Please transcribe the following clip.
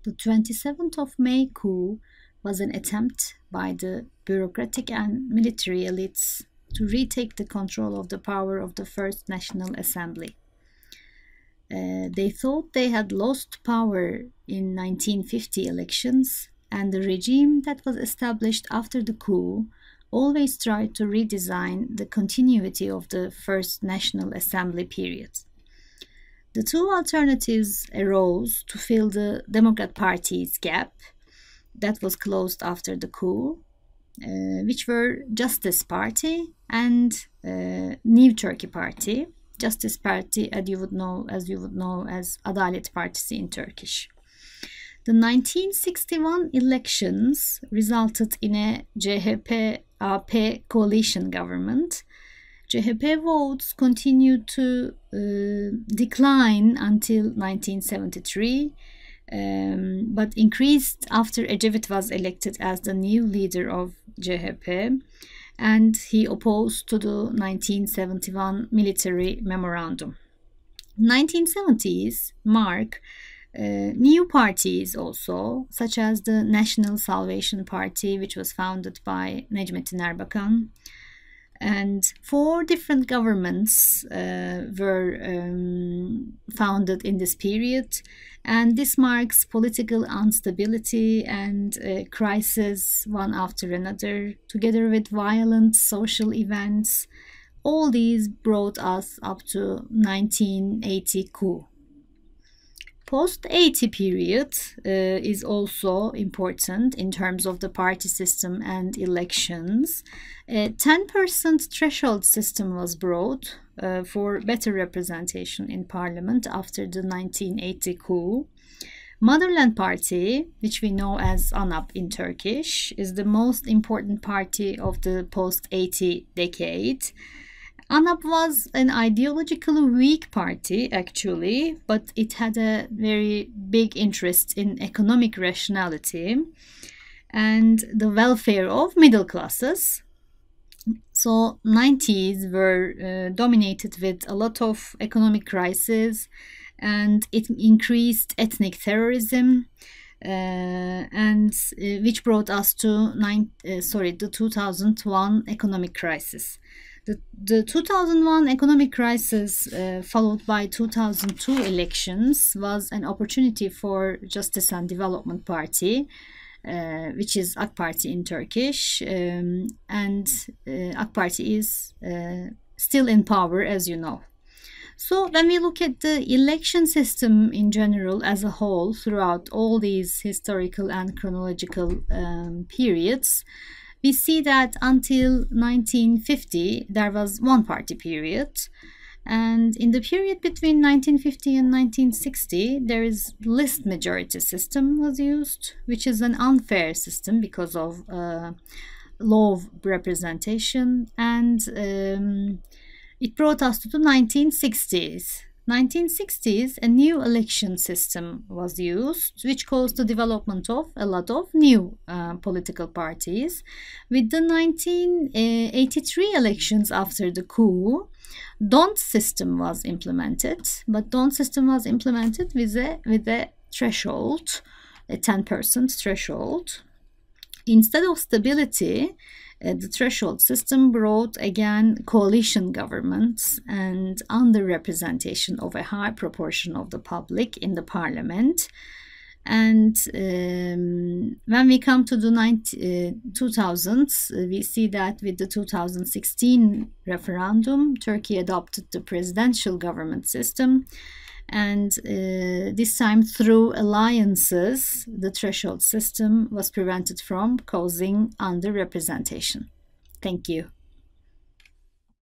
The 27th of May coup was an attempt by the bureaucratic and military elites to retake the control of the power of the First National Assembly. They thought they had lost power in 1950 elections, and the regime that was established after the coup always tried to redesign the continuity of the First National Assembly period. The two alternatives arose to fill the Democrat Party's gap that was closed after the coup, which were Justice Party and New Turkey Party. Justice Party, as you would know as Adalet Partisi in Turkish. The 1961 elections resulted in a CHP-AP coalition government. CHP votes continued to decline until 1973, but increased after Ecevit was elected as the new leader of CHP, and he opposed to the 1971 military memorandum. 1970s mark new parties also, such as the National Salvation Party, which was founded by Necmettin Erbakan, and 4 different governments were founded in this period, and this marks political instability and crisis one after another, together with violent social events. All these brought us up to 1980 coup. Post-80 period is also important in terms of the party system and elections. A 10% threshold system was brought for better representation in parliament after the 1980 coup. Motherland Party, which we know as ANAP in Turkish, is the most important party of the post-80 decade. ANAP was an ideologically weak party, actually, but it had a very big interest in economic rationality and the welfare of middle classes. So 90s were dominated with a lot of economic crisis, and it increased ethnic terrorism, and which brought us to the 2001 economic crisis. The 2001 economic crisis, followed by 2002 elections, was an opportunity for Justice and Development Party, which is AK Parti in Turkish, and AK Parti is still in power, as you know. So when we look at the election system in general as a whole throughout all these historical and chronological periods, we see that until 1950 there was one party period, and in the period between 1950 and 1960 there is list majority system was used, which is an unfair system because of low representation, and it brought us to the 1960s. 1960s, a new election system was used, which caused the development of a lot of new political parties. With the 1983 elections after the coup, don't system was implemented, but don't system was implemented with a threshold, a 10% threshold. Instead of stability, the threshold system brought again coalition governments and underrepresentation of a high proportion of the public in the parliament. And when we come to the 2000s, we see that with the 2016 referendum, Turkey adopted the presidential government system. And this time, through alliances, the threshold system was prevented from causing underrepresentation. Thank you.